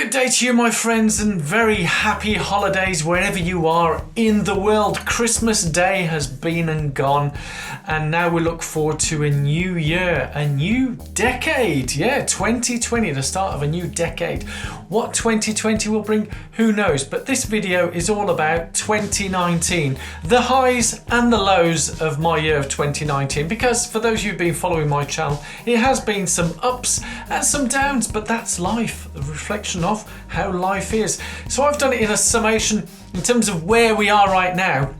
Good day to you, my friends, and very happy holidays wherever you are in the world. Christmas Day has been and gone, and now we look forward to a new year, a new decade. Yeah, 2020, the start of a new decade. What 2020 will bring, who knows? But this video is all about 2019, the highs and the lows of my year of 2019, because for those of you who've been following my channel, it has been some ups and some downs, but that's life, a reflection of how life is. So I've done it in a summation in terms of where we are right now.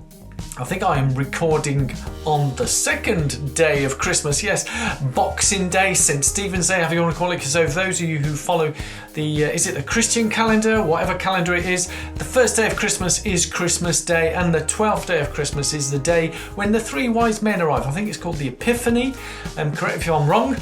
I think I am recording on the second day of Christmas, yes, Boxing Day, St. Stephen's Day, however you want to call it, because for those of you who follow the, is it the Christian calendar, whatever calendar it is, the first day of Christmas is Christmas Day, and the 12th day of Christmas is the day when the three wise men arrive. I think it's called the Epiphany, correct me if I'm wrong.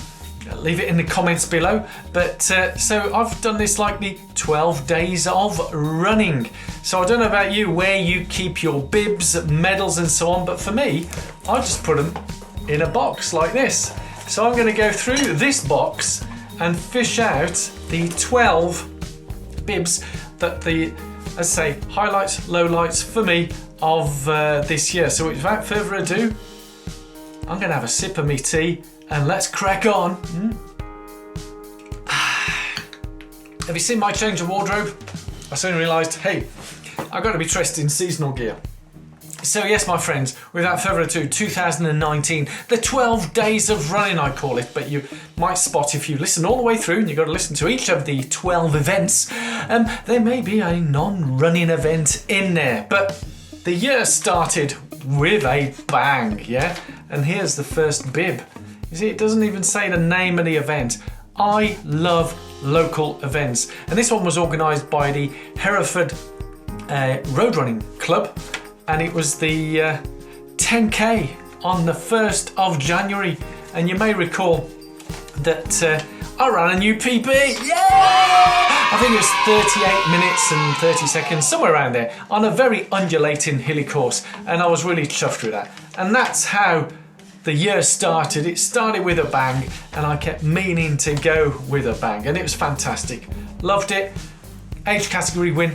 Leave it in the comments below. But so I've done this like the 12 days of running. So I don't know about you, where you keep your bibs, medals and so on, but for me, I just put them in a box like this. So I'm going to go through this box and fish out the 12 bibs that the, as I say, highlights, lowlights for me of this year. So without further ado, I'm going to have a sip of my tea and let's crack on. Have you seen my change of wardrobe? I soon realised, hey, I've got to be dressed in seasonal gear. So yes, my friends, without further ado, 2019, the 12 days of running, I call it, but you might spot if you listen all the way through, and you've got to listen to each of the 12 events, there may be a non-running event in there, but the year started with a bang, yeah? And here's the first bib. You see, it doesn't even say the name of the event. I love local events. And this one was organised by the Hereford Road Running Club. And it was the 10K on the 1st of January. And you may recall that I ran a new PB. Yeah! I think it was 38 minutes and 30 seconds, somewhere around there, on a very undulating hilly course. And I was really chuffed with that. And that's how the year started. It started with a bang, and I kept meaning to go with a bang, and it was fantastic. Loved it. Age category win,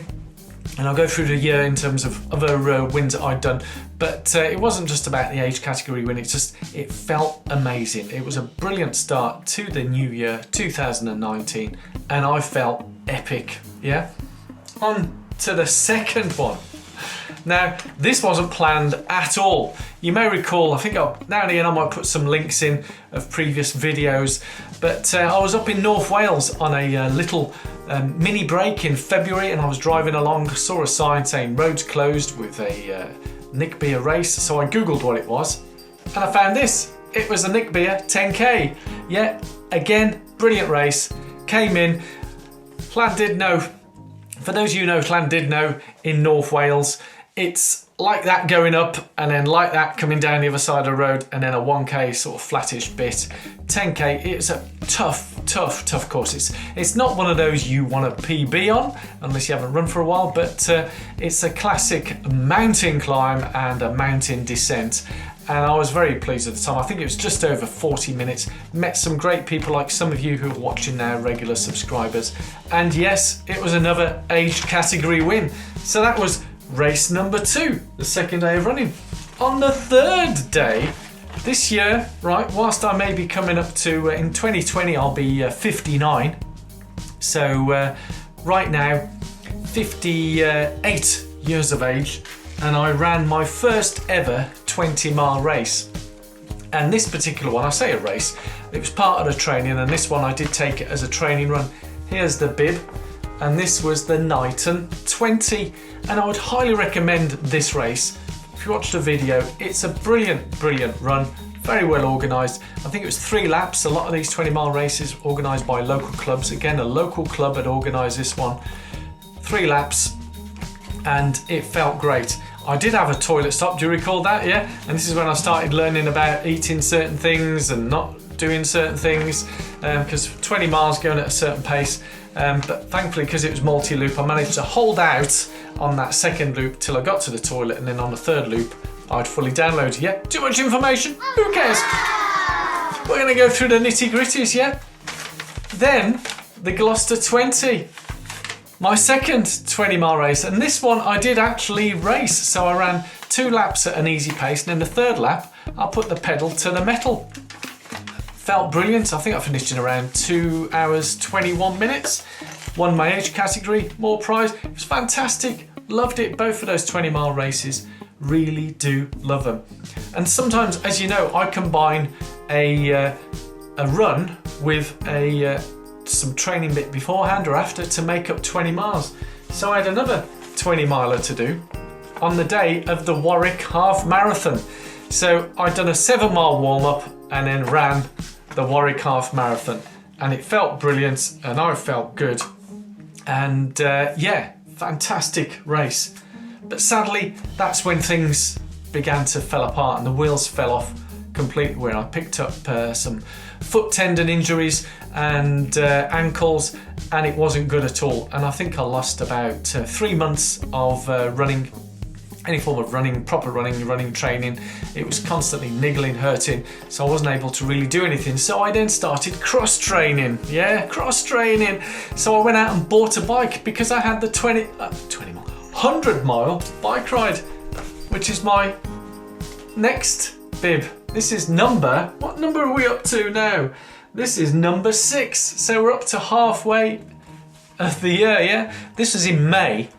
and I'll go through the year in terms of other wins that I'd done, but it wasn't just about the age category win, it felt amazing. It was a brilliant start to the new year 2019, and I felt epic. Yeah, on to the second one. Now, this wasn't planned at all. You may recall, I think now and again I might put some links in of previous videos, but I was up in North Wales on a little mini break in February, and I was driving along, saw a sign saying roads closed with a Nick Beer race, so I googled what it was, and I found this. It was a Nick Beer 10K. Yeah, again, brilliant race. Came in, Llandudno. For those of you who know Llandudno in North Wales, it's like that going up, and then like that coming down the other side of the road, and then a 1K sort of flattish bit. 10K, it's a tough course. It's not one of those you want a PB on, unless you haven't run for a while, but it's a classic mountain climb and a mountain descent. And I was very pleased at the time. I think it was just over 40 minutes. Met some great people like some of you who are watching now, regular subscribers. And yes, it was another age category win. So that was race number 2, the second day of running. On the third day, this year, right, whilst I may be coming up to, in 2020, I'll be 59. So right now, 58 years of age, and I ran my first ever 20-mile race. And this particular one, I say a race, it was part of the training, and this one I did take it as a training run. Here's the bib, and this was the Knighton 20, and I would highly recommend this race. If you watch the video, it's a brilliant run, very well organised. I think it was 3 laps. A lot of these 20-mile races organised by local clubs. Again, a local club had organised this one. 3 laps, and it felt great. I did have a toilet stop, do you recall that? Yeah, and this is when I started learning about eating certain things and not doing certain things, because 20 miles going at a certain pace, but thankfully, because it was multi-loop, I managed to hold out on that second loop till I got to the toilet, and then on the third loop I'd fully downloaded. Yeah, too much information, who cares? We're going to go through the nitty-gritties, yeah? Then the Gloucester 20. my second 20 mile race, and this one I did actually race. So I ran 2 laps at an easy pace, and in the third lap I put the pedal to the metal. Felt brilliant. I think I finished in around 2 hours 21 minutes. Won my age category, more prize. It was fantastic. Loved it. Both of those 20 mile races. Really do love them. And sometimes, as you know, I combine a run with some training bit beforehand or after to make up 20 miles. So I had another 20 miler to do on the day of the Warwick half marathon. So I'd done a 7 mile warm up and then ran the Warwick half marathon, and it felt brilliant and I felt good. And yeah, fantastic race. But sadly, that's when things began to fall apart and the wheels fell off completely, where I picked up some foot tendon injuries and ankles, and it wasn't good at all. And I think I lost about 3 months of running, any form of running, proper running training. It was constantly niggling, hurting, so I wasn't able to really do anything. So I then started cross training. Yeah, cross training. So I went out and bought a bike because I had the 100 mile bike ride, which is my next bib. This is what number are we up to now? This is number 6. So we're up to halfway of the year, yeah? This was in May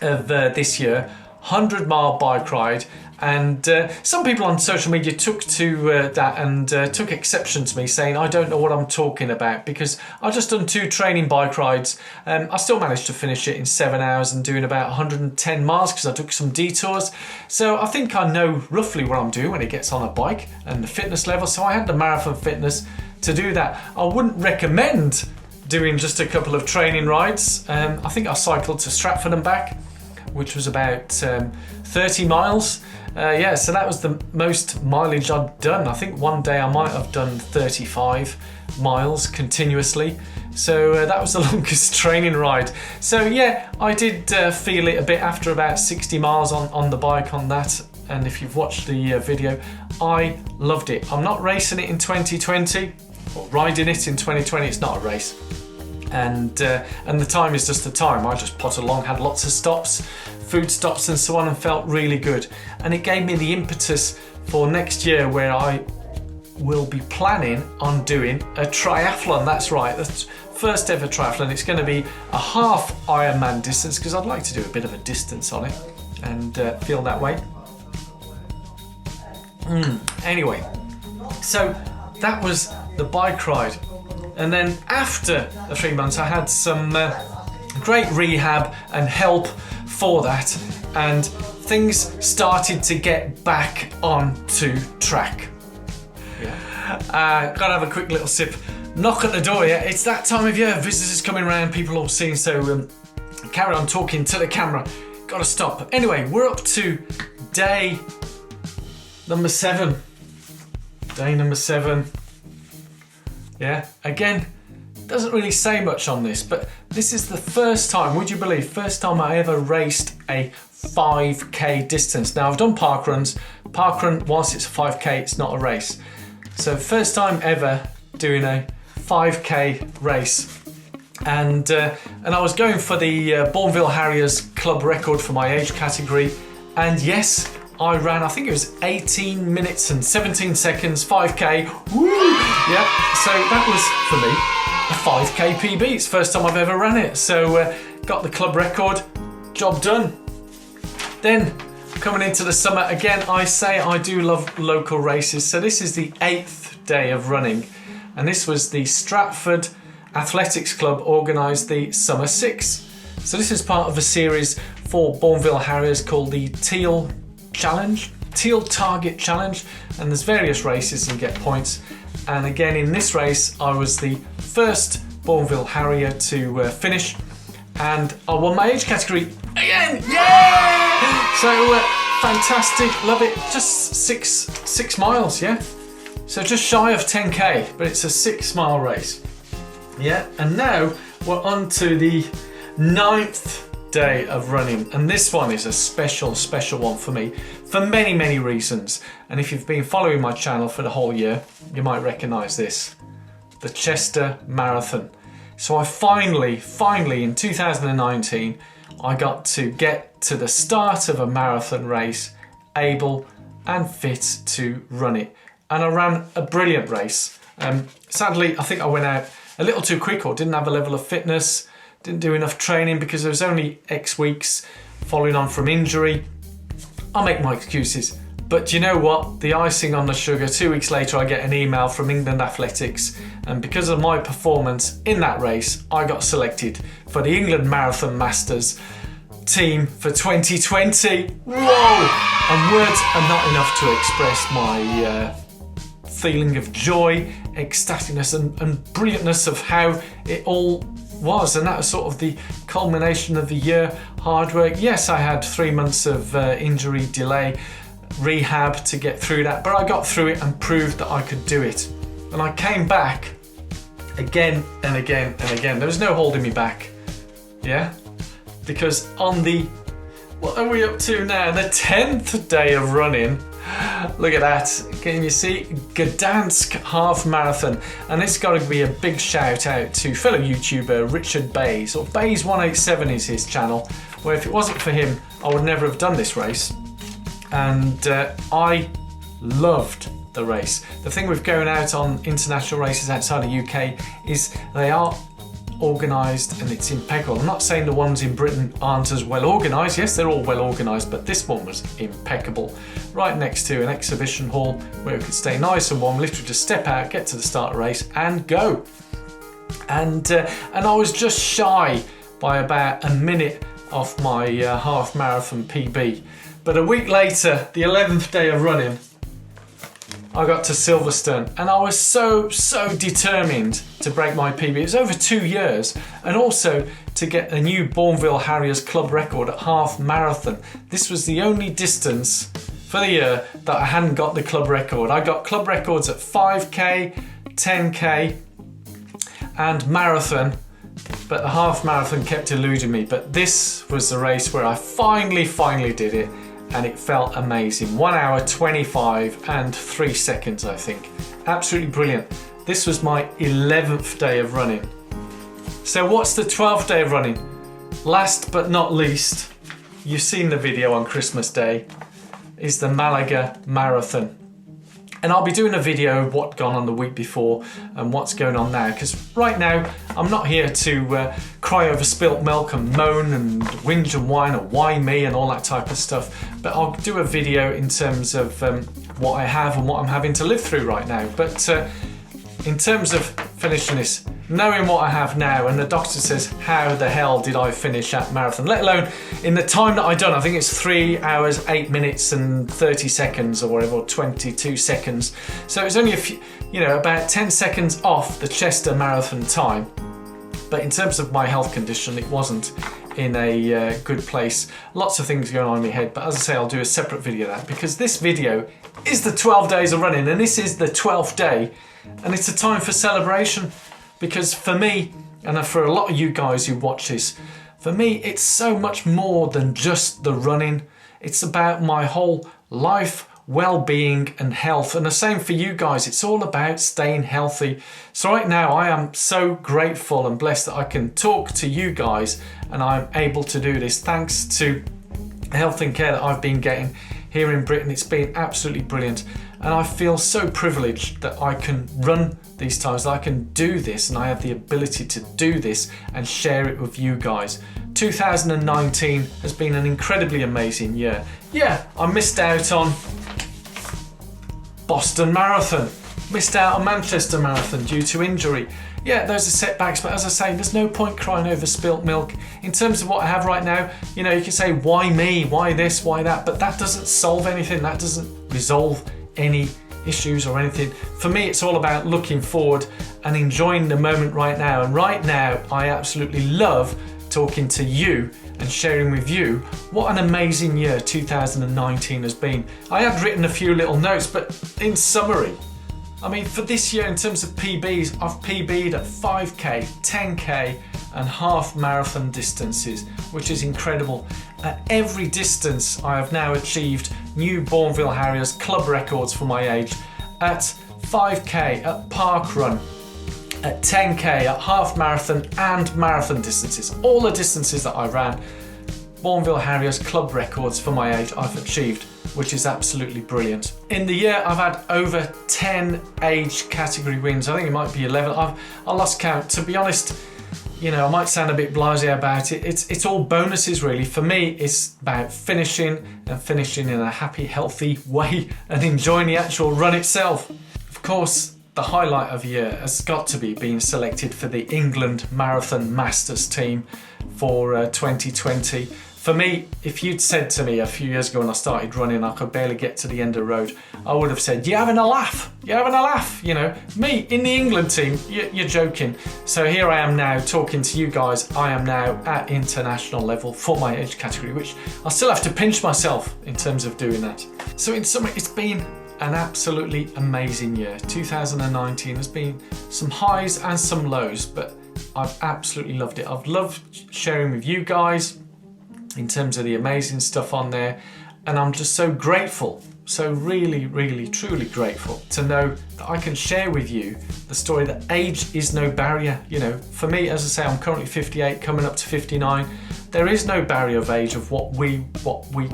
of this year. 100 mile bike ride, and some people on social media took to that and took exception to me, saying I don't know what I'm talking about because I just done 2 training bike rides. I still managed to finish it in 7 hours and doing about 110 miles because I took some detours. So I think I know roughly what I'm doing when it gets on a bike and the fitness level. So I had the marathon fitness to do that. I wouldn't recommend doing just a couple of training rides. I think I cycled to Stratford and back, which was about 30 miles. Yeah, so that was the most mileage I'd done. I think one day I might have done 35 miles continuously. So that was the longest training ride. So yeah, I did feel it a bit after about 60 miles on the bike on that. And if you've watched the video, I loved it. I'm not racing it in 2020, or riding it in 2020. It's not a race. And the time is just the time. I just potted along, had lots of stops, food stops and so on, and felt really good. And it gave me the impetus for next year, where I will be planning on doing a triathlon. That's right, the first ever triathlon. It's going to be a half Ironman distance because I'd like to do a bit of a distance on it and feel that way. Anyway, so that was the bike ride. And then after the 3 months, I had some great rehab and help for that, and things started to get back onto track. Yeah. Gotta have a quick little sip. Knock at the door, yeah? It's that time of year, visitors coming around, people all seeing, so carry on talking to the camera. Gotta stop. Anyway, we're up to day number 7. Day number 7. Yeah, again, doesn't really say much on this, but this is the first time, would you believe, first time I ever raced a 5k distance. Now I've done parkruns. Parkrun, whilst it's a 5k, it's not a race. So first time ever doing a 5k race. And I was going for the Bournville Harriers club record for my age category. And yes, I ran, I think it was 18 minutes and 17 seconds, 5k. Woo! Yeah, so that was, for me, a 5k PB. It's the first time I've ever ran it. So got the club record, job done. Then, coming into the summer, again, I say I do love local races. So this is the 8th day of running. And this was the Stratford Athletics Club organised the Summer 6. So this is part of a series for Bournville Harriers called the Teal Target Challenge, and there's various races and get points. And again, in this race I was the first Bournville Harrier to finish, and I won my age category again. Yeah! So fantastic, love it. Just six miles, yeah, so just shy of 10k, but it's a 6 mile race. Yeah, and now we're on to the 9th day of running, and this one is a special one for me for many reasons. And if you've been following my channel for the whole year, you might recognize this: the Chester Marathon. So I finally in 2019, I got to get to the start of a marathon race, able and fit to run it. And I ran a brilliant race. Sadly, I think I went out a little too quick or didn't have a level of fitness, didn't do enough training because there was only X weeks following on from injury. I'll make my excuses. But you know what? The icing on the sugar, 2 weeks later I get an email from England Athletics, and because of my performance in that race, I got selected for the England Marathon Masters team for 2020. Whoa! And words are not enough to express my feeling of joy, ecstaticness and brilliantness of how it all was. And that was sort of the culmination of the year, hard work. Yes, I had 3 months of injury delay, rehab to get through that, but I got through it and proved that I could do it. And I came back again and again and again. There was no holding me back, yeah? Because on the, what are we up to now? The 10th day of running. Look at that, can you see? Gdansk half marathon. And it's got to be a big shout out to fellow YouTuber Richard Bays, or Bays187 is his channel, where if it wasn't for him, I would never have done this race. And I loved the race. The thing with going out on international races outside the UK is they are organised and it's impeccable. I'm not saying the ones in Britain aren't as well organised. Yes, they're all well organised, but this one was impeccable. Right next to an exhibition hall where we could stay nice and warm, literally just step out, get to the start of the race and go. And I was just shy by about a minute off my half marathon PB. But a week later, the 11th day of running, I got to Silverstone and I was so determined to break my PB. It was over 2 years, and also to get a new Bournville Harriers club record at half marathon. This was the only distance for the year that I hadn't got the club record. I got club records at 5k, 10k and marathon, but the half marathon kept eluding me. But this was the race where I finally did it. And it felt amazing. 1 hour 25 and 3 seconds, I think. Absolutely brilliant. This was my 11th day of running. So what's the 12th day of running? Last but not least, you've seen the video on Christmas Day, is the Malaga Marathon. And I'll be doing a video of what's gone on the week before and what's going on now, because right now I'm not here to cry over spilt milk and moan and whinge and whine or why me and all that type of stuff, but I'll do a video in terms of what I have and what I'm having to live through right now. But in terms of finishing this, knowing what I have now, and the doctor says, how the hell did I finish that marathon? Let alone in the time that I done, I think it's 3 hours, 8 minutes and 30 seconds or whatever, or 22 seconds. So it was only a few, about 10 seconds off the Chester marathon time. But in terms of my health condition, it wasn't in a good place. Lots of things going on in my head, but as I say, I'll do a separate video of that, because this video is the 12 days of running, and this is the 12th day, and it's a time for celebration. Because for me, and for a lot of you guys who watch this, for me it's so much more than just the running. It's about my whole life, well-being and health, and the same for you guys. It's all about staying healthy. So right now I am so grateful and blessed that I can talk to you guys, and I'm able to do this thanks to health and care that I've been getting here in Britain. It's been absolutely brilliant, and I feel so privileged that I can run these times, that I can do this, and I have the ability to do this and share it with you guys. 2019 has been an incredibly amazing year. Yeah, I missed out on Boston Marathon, missed out on Manchester Marathon due to injury. Yeah, those are setbacks, but as I say, there's no point crying over spilt milk. In terms of what I have right now, you can say, why me, why this, why that, but that doesn't solve anything, that doesn't resolve any issues or anything. For me, it's all about looking forward and enjoying the moment right now. And right now, I absolutely love talking to you and sharing with you what an amazing year 2019 has been. I had written a few little notes, but in summary, I mean, for this year in terms of PBs, I've PB'd at 5k, 10k and half marathon distances, which is incredible. At every distance I have now achieved new Bournville Harriers club records for my age. At 5k, at parkrun, at 10k, at half marathon and marathon distances. All the distances that I ran, Bournville Harriers club records for my age I've achieved, which is absolutely brilliant. In the year I've had over 10 age category wins. I think it might be 11. I lost count. To be honest, you know, I might sound a bit blasé about it. It's all bonuses really. For me, it's about finishing and finishing in a happy, healthy way and enjoying the actual run itself. Of course, the highlight of the year has got to be being selected for the England Marathon Masters team for 2020. For me, if you'd said to me a few years ago when I started running, I could barely get to the end of the road, I would have said, "You're having a laugh, you're having a laugh." You know, me in the England team, you're joking. So here I am now talking to you guys. I am now at international level for my age category, which I still have to pinch myself in terms of doing that. So in summary, it's been an absolutely amazing year. 2019 has been some highs and some lows, but I've absolutely loved it. I've loved sharing with you guys in terms of the amazing stuff on there, and I'm just so grateful, so really, really, truly grateful to know that I can share with you the story that age is no barrier. You know, for me, as I say, I'm currently 58, coming up to 59. There is no barrier of age of what we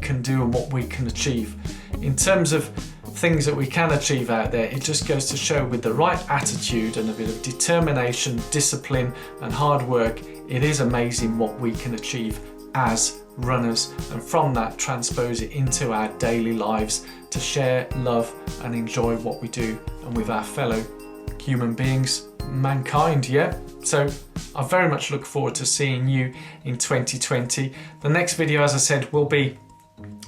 can do and what we can achieve. In terms of things that we can achieve out there, it just goes to show with the right attitude and a bit of determination, discipline and hard work, it is amazing what we can achieve as runners, and from that transpose it into our daily lives to share, love and enjoy what we do and with our fellow human beings, mankind. Yeah, so I very much look forward to seeing you in 2020. The next video, as I said, will be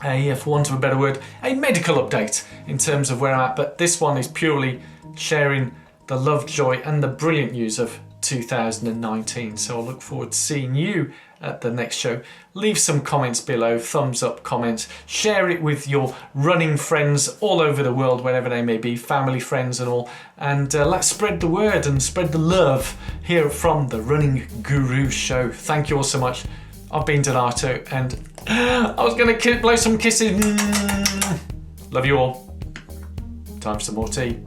for want of a better word, a medical update in terms of where I'm at, but this one is purely sharing the love, joy and the brilliant news of 2019. So I'll look forward to seeing you at the next show. Leave some comments below, thumbs up comments, share it with your running friends all over the world, wherever they may be, family, friends and all, and let's spread the word and spread the love here from the Running Guru Show. Thank you all so much. I've been Donato, and I was going to blow some kisses. Love you all. Time for some more tea.